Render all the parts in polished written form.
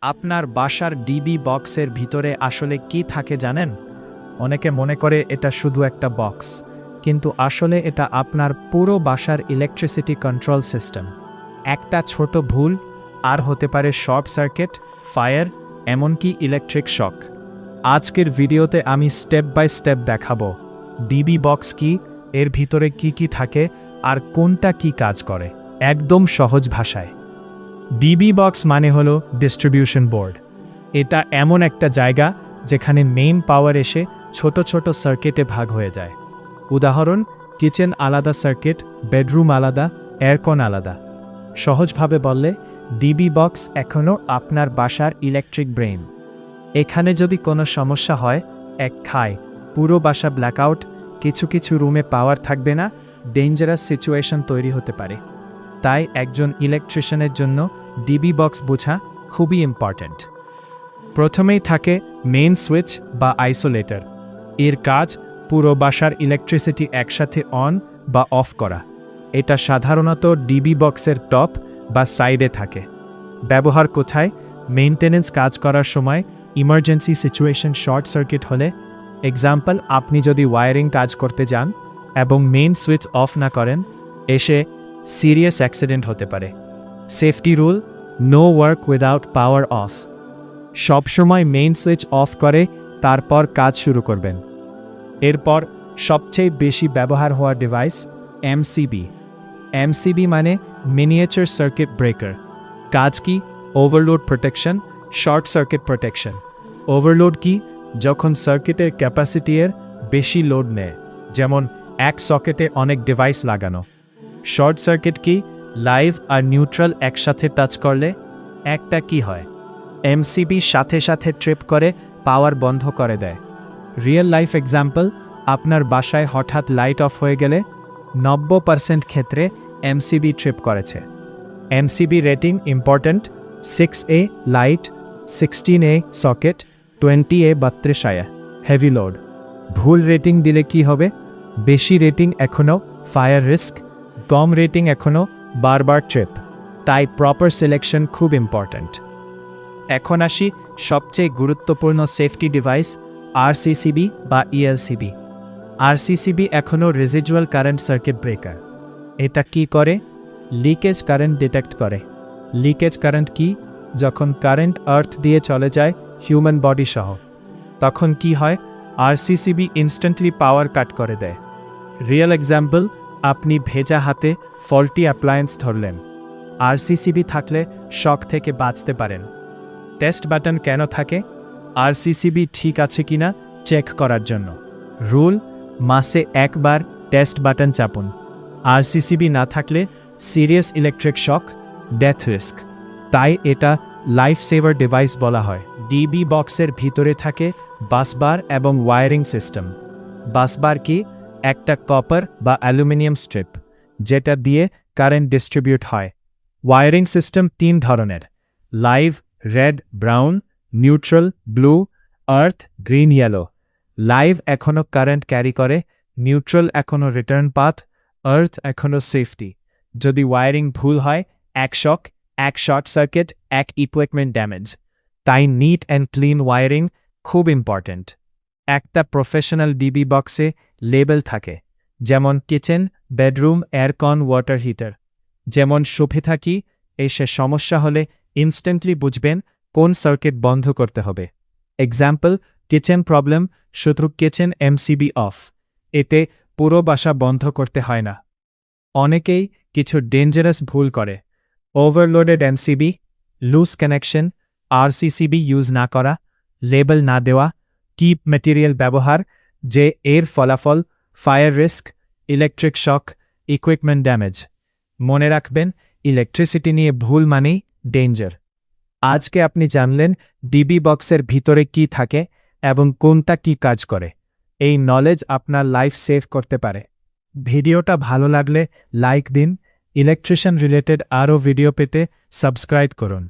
আপনার বাসার ডিবি বক্সের ভিতরে আসলে কি থাকে জানেন? অনেকে মনে করে এটা শুধু একটা বক্স, কিন্তু আসলে এটা আপনার পুরো বাসার ইলেকট্রিসিটি কন্ট্রোল সিস্টেম। একটা ছোট ভুল আর হতে পারে শর্ট সার্কিট, ফায়ার, এমনকি ইলেকট্রিক শক। আজকের ভিডিওতে আমি স্টেপ বাই স্টেপ দেখাবো ডিবি বক্স কি, এর ভিতরে কি কি থাকে, আর কোনটা কি কাজ করে, একদম সহজ ভাষায়। ডিবি বক্স মানে হলো ডিস্ট্রিবিউশন বোর্ড। এটা এমন একটা জায়গা যেখানে মেইন পাওয়ার এসে ছোট ছোট সার্কিটে ভাগ হয়ে যায়। উদাহরণ, কিচেন আলাদা সার্কিট, বেডরুম আলাদা, এয়ারকন আলাদা। সহজভাবে বললে, ডিবি বক্স এখনও আপনার বাসার ইলেকট্রিক ব্রেইন। এখানে যদি কোনো সমস্যা হয়, পুরো বাসা ব্ল্যাকআউট, কিছু কিছু রুমে পাওয়ার থাকবে না, ডেঞ্জারাস সিচুয়েশন তৈরি হতে পারে। তাই একজন ইলেকট্রিশিয়ানের জন্য ডিবি বক্স বোঝা খুবই ইম্পর্ট্যান্ট। প্রথমেই থাকে মেইন সুইচ বা আইসোলেটর। এর কাজ পুরো বাসার ইলেকট্রিসিটি একসাথে অন বা অফ করা। এটা সাধারণত ডিবি বক্সের টপ বা সাইডে থাকে। ব্যবহার কোথায়? মেইনটেনেন্স কাজ করার সময়, ইমার্জেন্সি সিচুয়েশন, শর্ট সার্কিট হলে। এক্সাম্পল, আপনি যদি ওয়্যারিং কাজ করতে যান এবং মেইন সুইচ অফ না করেন, এসে সিরিয়াস অ্যাক্সিডেন্ট হতে পারে। Safety rule: no work without power off. সবসময় মেইন সুইচ অফ করে তারপর কাজ শুরু করবেন। এরপর সবচেয়ে বেশি ব্যবহার হওয়া ডিভাইস এমসিবি। এমসিবি মানে মিনিয়েচার সার্কিট ব্রেকার। কাজ কি? Overload protection, short circuit protection. Overload কি? যখন সার্কিটের ক্যাপাসিটির বেশি লোড নেয়, যেমন এক সকেটে অনেক ডিভাইস লাগানো। শর্ট সার্কিট কি? লাইভ আর নিউট্রাল একসাথে টাচ করলে একটা কি হয়, এমসিবি সাথে সাথে ট্রিপ করে পাওয়ার বন্ধ করে দেয়। রিয়েল লাইফ এক্সাম্পল, আপনার বাসায় হঠাৎ লাইট অফ হয়ে গেলে 90% ক্ষেত্রে এমসিবি ট্রিপ করেছে। MCB rating important: 6A light, 16A socket, 20A 32A heavy load. ভুল রেটিং দিলে কি হবে? বেশি রেটিং এখনও ফায়ার রিস্ক, কম রেটিং এখনও বারবার ট্রিপ। তাই প্রপার সিলেকশন খুব ইম্পর্ট্যান্ট। এখন আসি সবচেয়ে গুরুত্বপূর্ণ সেফটি ডিভাইস আরসিসিবি বা ইএলসিবি। আরসিসিবি এখনও রেজিডুয়াল কারেন্ট সার্কিট ব্রেকার। এটা কি করে? লিকেজ কারেন্ট ডিটেক্ট করে। লিকেজ কারেন্ট কি? যখন কারেন্ট আর্থ দিয়ে চলে যায় হিউম্যান বডি সহ, তখন কি হয়? আরসিসিবি ইনস্ট্যান্টলি পাওয়ার কাট করে দেয়। রিয়েল এক্সাম্পল, আপনি ভেজা হাতে ফল্টি অ্যাপ্লায়েন্স ধরলেন। আরসিসিবি থাকলে শক থেকে বাঁচতে পারেন। টেস্ট বাটন কেন থাকে? আরসিসিবি ঠিক আছে কিনা চেক করার জন্য। রুল: মাসে একবার টেস্ট বাটন চাপুন। আরসিসিবি না থাকলে serious electric shock, death risk. তাই এটা লাইফ সেভার ডিভাইস বলা হয়। ডিবি বক্সের ভিতরে থাকে বাসবার এবং ওয়্যারিং সিস্টেম। বাসবার কি? একটা কপার বা অ্যালুমিনিয়াম স্ট্রিপ, যেটা দিয়ে কারেন্ট ডিস্ট্রিবিউট হয়। ওয়্যারিং সিস্টেম 3 ধরনের: live red brown, neutral blue, earth green yellow. Live এখনও কারেন্ট ক্যারি করে, নিউট্রাল এখনও রিটার্ন পাথ, আর্থ এখনও সেফটি। যদি ওয়্যারিং ভুল হয়, এক শক, এক শর্ট সার্কিট, এক ইকুইপমেন্ট ড্যামেজ। তাই নিট অ্যান্ড ক্লিন ওয়্যারিং খুব ইম্পর্ট্যান্ট। একটা প্রফেশনাল ডিবি বক্সে লেবেল থাকে, যেমন kitchen, bedroom, aircon, water heater. যেমন শোভে থাকি, এসে সমস্যা হলে ইনস্ট্যান্টলি বুঝবেন কোন সার্কিট বন্ধ করতে হবে। এক্সাম্পল, কিচেন প্রবলেম, শুধু কিচেন এমসিবি অফ। এতে পুরো বাসা বন্ধ করতে হয় না। অনেকেই কিছু ডেঞ্জারাস ভুল করে। Overloaded MCB, loose connection, RCCB use না করা, লেবেল না দেওয়া, কিপ ম্যাটেরিয়াল ব্যবহার, যে এর ফলাফল fire risk, electric shock, equipment damage. মনে রাখবেন, ইলেকট্রিসিটি নিয়ে ভুল মানেই ডেঞ্জার। আজকে আপনি জানলেন ডিবি বক্সের ভিতরে কি থাকে এবং কোনটা কি কাজ করে। এই নলেজ আপনার লাইফ সেভ করতে পারে। ভিডিওটা ভালো লাগলে লাইক দিন। ইলেকট্রিশিয়ান রিলেটেড আরও ভিডিও পেতে সাবস্ক্রাইব করুন।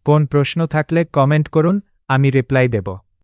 কোন প্রশ্ন থাকলে কমেন্ট করুন, আমি রিপ্লাই দেব।